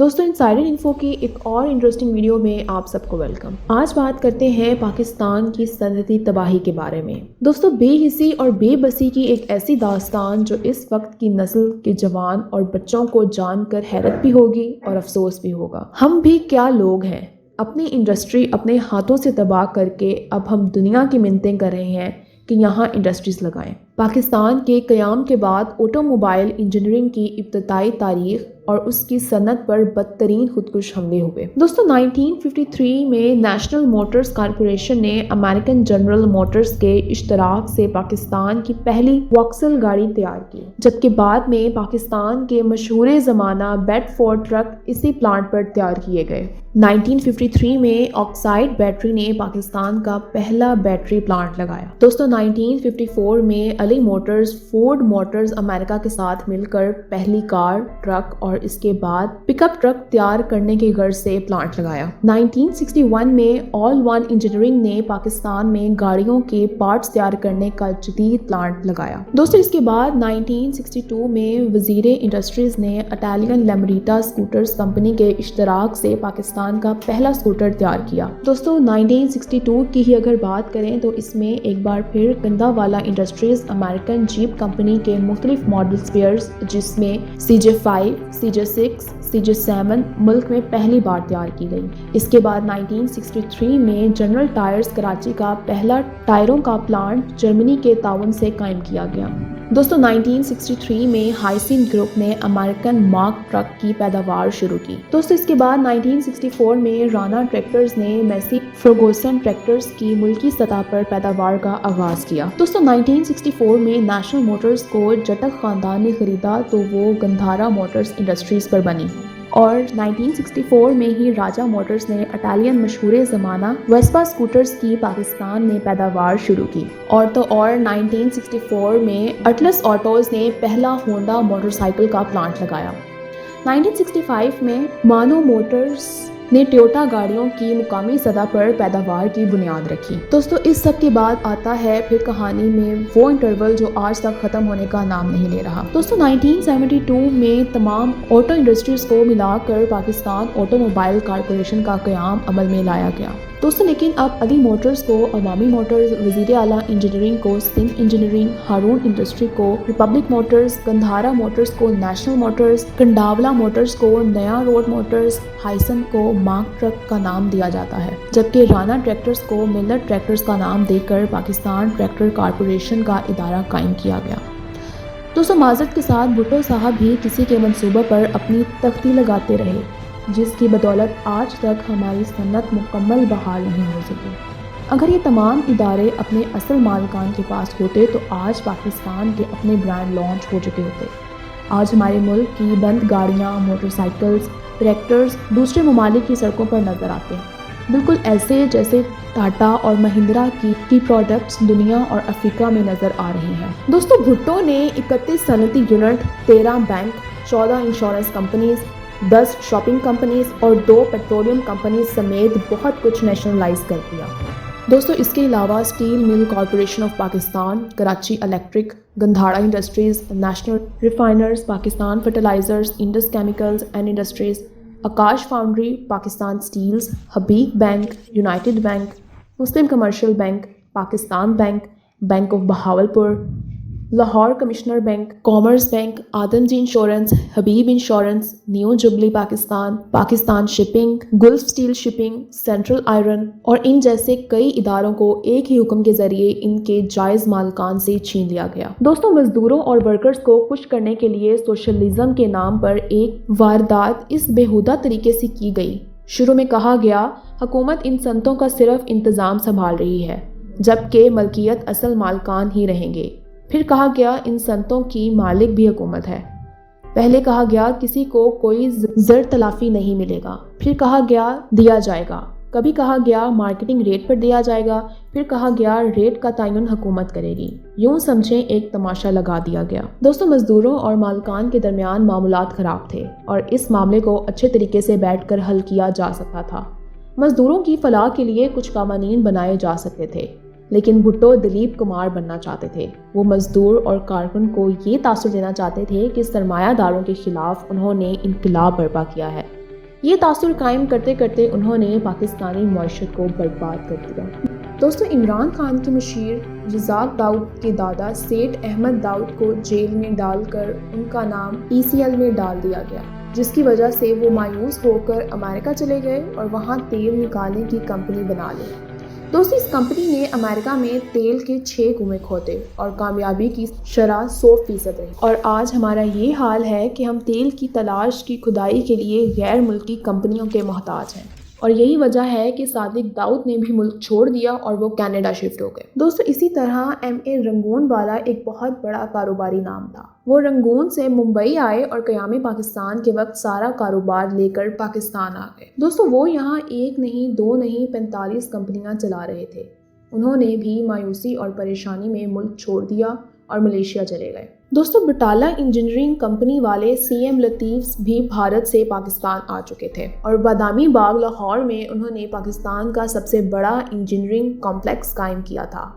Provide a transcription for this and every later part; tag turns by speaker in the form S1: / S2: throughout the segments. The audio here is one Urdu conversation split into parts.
S1: دوستوں انسائڈر انفو کی ایک اور انٹرسٹنگ ویڈیو میں آپ سب کو ویلکم۔ آج بات کرتے ہیں پاکستان کی صنعتی تباہی کے بارے میں۔ دوستوں بے حسی اور بے بسی کی ایک ایسی داستان جو اس وقت کی نسل کے جوان اور بچوں کو جان کر حیرت بھی ہوگی اور افسوس بھی ہوگا۔ ہم بھی کیا لوگ ہیں، اپنی انڈسٹری اپنے ہاتھوں سے تباہ کر کے اب ہم دنیا کی منتیں کر رہے ہیں کہ یہاں انڈسٹریز لگائیں۔ پاکستان کے قیام کے بعد آٹو موبائل انجینئرنگ کی ابتدائی تاریخ اور اس کی صنعت پر بدترین خودکش حملے ہوئے۔ دوستوں 1953 میں نیشنل موٹرز کارپوریشن نے امریکن جنرل موٹرز کے اشتراک سے پاکستان کی پہلی واکسل گاڑی تیار کی، جبکہ بعد میں پاکستان کے مشہور زمانہ بیڈ فورڈ ٹرک اسی پلانٹ پر تیار کیے گئے۔ 1953 میں آکسائڈ بیٹری نے پاکستان کا پہلا بیٹری پلانٹ لگایا۔ دوستوں 1954 میں علی موٹرز فورڈ موٹرز امریکہ کے ساتھ مل کر پہلی کار، ٹرک اور اس کے بعد پک اپ ٹرک تیار کرنے کے غرض سے پلانٹ لگایا۔ 1961 میں آل ون انجینئرنگ نے پاکستان میں گاڑیوں کے پارٹس تیار کرنے کا جدید پلانٹ لگایا۔ دوستوں اس کے بعد 1962 میں وزیر انڈسٹریز نے اٹالین لیمریٹا اسکوٹرز کمپنی کے اشتراک سے پاکستان کا پہلا اسکوٹر تیار کیا۔ دوستوں 1962 کی ہی اگر بات کریں تو اس میں ایک بار پھر گندھا والا انڈسٹریز امریکن جیپ کمپنی کے مختلف ماڈل اسپیئرز جس میں CJ5، CJ6، CJ7 ملک میں پہلی بار تیار کی گئی۔ اس کے بعد 1963 میں جنرل ٹائرز کراچی کا پہلا ٹائروں کا پلانٹ جرمنی کے تعاون سے قائم کیا گیا۔ دوستوں 1963 میں ہائسین گروپ نے امریکن مارک ٹرک کی پیداوار شروع کی۔ دوستوں اس کے بعد 1964 میں رانا ٹریکٹرز نے میسی فرگوسن ٹریکٹرز کی ملکی سطح پر پیداوار کا آغاز کیا۔ دوستوں 1964 میں نیشنل موٹرز کو جٹک خاندان نے خریدا تو وہ گندھارا موٹرز انڈسٹریز پر بنی، اور 1964 میں ہی راجہ موٹرز نے اٹالین مشہور زمانہ ویسپا اسکوٹرز کی پاکستان میں پیداوار شروع کی، اور تو اور 1964 میں اٹلس آٹوز نے پہلا ہونڈا موٹر سائیکل کا پلانٹ لگایا۔ 1965 میں مانو موٹرز نے ٹویوٹا گاڑیوں کی مقامی سطح پر پیداوار کی بنیاد رکھی۔ دوستو اس سب کے بعد آتا ہے پھر کہانی میں وہ انٹرول جو آج تک ختم ہونے کا نام نہیں لے رہا۔ دوستو 1972 میں تمام آٹو انڈسٹریز کو ملا کر پاکستان آٹو موبائل کارپوریشن کا قیام عمل میں لایا گیا۔ دوستو لیکن اب علی موٹرز کو عوامی موٹرز، وزیر اعلیٰ انجینئرنگ کو سندھ انجینئرنگ، ہارون انڈسٹری کو ریپبلک موٹرز، گندھارا موٹرز کو نیشنل موٹرز، کنڈاولا موٹرز کو نیا روڈ موٹرز، ہائسن کو مارک ٹرک کا نام دیا جاتا ہے، جبکہ رانا ٹریکٹرز کو ملر ٹریکٹرز کا نام دے کر پاکستان ٹریکٹر کارپوریشن کا ادارہ قائم کیا گیا۔ دوستو معذرت کے ساتھ بھٹو صاحب بھی کسی کے منصوبہ پر اپنی تختی لگاتے رہے، جس کی بدولت آج تک ہماری صنعت مکمل بحال نہیں ہو سکی۔ اگر یہ تمام ادارے اپنے اصل مالکان کے پاس ہوتے تو آج پاکستان کے اپنے برانڈ لانچ ہو چکے ہوتے۔ آج ہمارے ملک کی بند گاڑیاں، موٹر سائیکلز، ٹریکٹرز دوسرے ممالک کی سڑکوں پر نظر آتے ہیں، بالکل ایسے جیسے ٹاٹا اور مہندرا کی پروڈکٹس دنیا اور افریقہ میں نظر آ رہی ہیں۔ دوستو بھٹو نے 31 صنعتی unit, 13 bank, 14 insurance companies, 10 shopping companies اور 2 پیٹرولیم کمپنیز سمیت بہت کچھ نیشنلائز کر دیا۔ دوستو اس کے علاوہ Steel Mill Corporation of Pakistan, Karachi Electric, Gandhara Industries, National Refiners, Pakistan Fertilizers, Indus Chemicals and Industries, Akash Foundry, Pakistan Steels, Habib Bank, United Bank, Muslim Commercial Bank, Pakistan Bank, Bank of Bahawalpur, Lahore Commissioner Bank, Commerce Bank, Adamjee Insurance, Habib Insurance, New Jubilee Pakistan, Pakistan Shipping, Gulf Steel Shipping, Central Iron اور ان جیسے کئی اداروں کو ایک ہی حکم کے ذریعے ان کے جائز مالکان سے چھین لیا گیا۔ دوستوں مزدوروں اور ورکرز کو خوش کرنے کے لیے سوشلزم کے نام پر ایک واردات اس بےہودہ طریقے سے کی گئی۔ شروع میں کہا گیا حکومت ان صنعتوں کا صرف انتظام سنبھال رہی ہے، جبکہ ملکیت اصل مالکان ہی رہیں گے۔ پھر کہا گیا ان صنعتوں کی مالک بھی حکومت ہے۔ پہلے کہا گیا کسی کو کوئی زر تلافی نہیں ملے گا، پھر کہا گیا دیا جائے گا، کبھی کہا گیا مارکیٹنگ ریٹ پر دیا جائے گا، پھر کہا گیا ریٹ کا تعین حکومت کرے گی۔ یوں سمجھیں ایک تماشا لگا دیا گیا۔ دوستوں مزدوروں اور مالکان کے درمیان معاملات خراب تھے اور اس معاملے کو اچھے طریقے سے بیٹھ کر حل کیا جا سکتا تھا۔ مزدوروں کی فلاح کے لیے کچھ قوانین بنائے جا سکتے تھے، لیکن بھٹو دلیپ کمار بننا چاہتے تھے۔ وہ مزدور اور کارکن کو یہ تاثر دینا چاہتے تھے کہ سرمایہ داروں کے خلاف انہوں نے انقلاب برپا کیا ہے۔ یہ تاثر قائم کرتے کرتے انہوں نے پاکستانی معیشت کو برباد کر دیا۔ دوستو، عمران خان کے مشیر رزاق داؤد کے دادا سیٹھ احمد داؤد کو جیل میں ڈال کر ان کا نام ECL میں ڈال دیا گیا، جس کی وجہ سے وہ مایوس ہو کر امریکہ چلے گئے اور وہاں تیل نکالنے کی کمپنی بنا لی۔ دوستو، اس کمپنی نے امریکہ میں تیل کے 6 کنویں کھودے اور کامیابی کی شرح 100% رہی، اور آج ہمارا یہ حال ہے کہ ہم تیل کی تلاش کی کھدائی کے لیے غیر ملکی کمپنیوں کے محتاج ہیں، اور یہی وجہ ہے کہ صادق داؤد نے بھی ملک چھوڑ دیا اور وہ کینیڈا شفٹ ہو گئے۔ دوستو، اسی طرح MA رنگون والا ایک بہت بڑا کاروباری نام تھا۔ وہ رنگون سے ممبئی آئے اور قیام پاکستان کے وقت سارا کاروبار لے کر پاکستان آ گئے۔ دوستو، وہ یہاں 1 نہیں 2 نہیں 45 کمپنیاں چلا رہے تھے۔ انہوں نے بھی مایوسی اور پریشانی میں ملک چھوڑ دیا اور ملیشیا چلے گئے۔ دوستو، بٹالہ انجینئرنگ کمپنی والے CM لطیف بھی بھارت سے پاکستان آ چکے تھے، اور بادامی باغ لاہور میں انہوں نے پاکستان کا سب سے بڑا انجینئرنگ کمپلیکس قائم کیا تھا،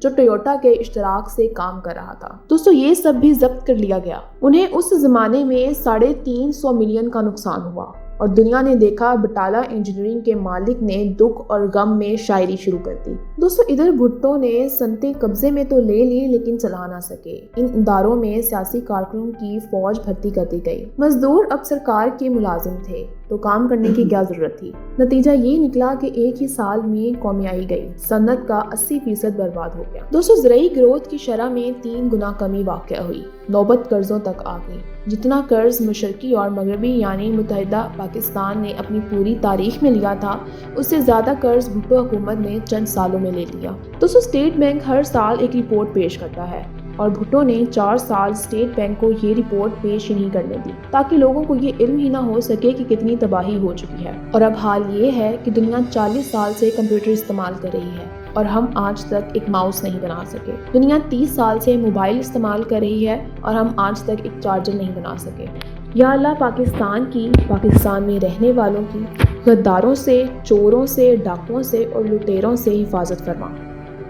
S1: جو ٹویوٹا کے اشتراک سے کام کر رہا تھا۔ دوستو، یہ سب بھی ضبط کر لیا گیا۔ انہیں اس زمانے میں 350 ملین کا نقصان ہوا، اور دنیا نے دیکھا بٹالہ انجینئرنگ کے مالک نے دکھ اور غم میں شاعری شروع کر دی۔ دوستو، ادھر بھٹو نے صنعتیں قبضے میں تو لے لی لیکن چلا نہ سکے۔ ان اداروں میں سیاسی کارکنوں کی فوج بھرتی کر دی گئی۔ مزدور اب سرکار کے ملازم تھے تو کام کرنے کی کیا ضرورت تھی؟ نتیجہ یہ نکلا کہ ایک ہی سال میں قومیائی گئی، صنعت کا 80% برباد ہو گیا۔ دوستو، زرعی گروتھ کی شرح میں 3 گنا کمی واقع ہوئی، نوبت قرضوں تک آ گئی۔ جتنا قرض مشرقی اور مغربی یعنی متحدہ پاکستان نے اپنی پوری تاریخ میں لیا تھا، اس سے زیادہ قرض بھٹو حکومت نے چند سالوں میں لے لیا۔ دوستو، اسٹیٹ بینک ہر سال ایک رپورٹ پیش کرتا ہے، اور بھٹو نے 4 سال اسٹیٹ بینک کو یہ رپورٹ پیش ہی نہیں کرنے دی، تاکہ لوگوں کو یہ علم ہی نہ ہو سکے کہ کتنی تباہی ہو چکی ہے۔ اور اب حال یہ ہے کہ دنیا 40 سال سے کمپیوٹر استعمال کر رہی ہے، اور ہم آج تک ایک ماؤس نہیں بنا سکے۔ دنیا 30 سال سے موبائل استعمال کر رہی ہے، اور ہم آج تک ایک چارجر نہیں بنا سکے۔ یا اللہ پاکستان کی، پاکستان میں رہنے والوں کی غداروں سے، چوروں سے، ڈاکوؤں سے اور لٹیروں سے حفاظت فرما۔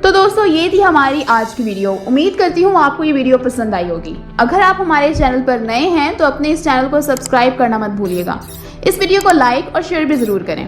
S2: تو دوستو، یہ تھی ہماری آج کی ویڈیو۔ امید کرتی ہوں آپ کو یہ ویڈیو پسند آئی ہوگی۔ اگر آپ ہمارے چینل پر نئے ہیں تو اپنے اس چینل کو سبسکرائب کرنا مت بھولیے گا۔ اس ویڈیو کو لائک اور شیئر بھی ضرور کریں۔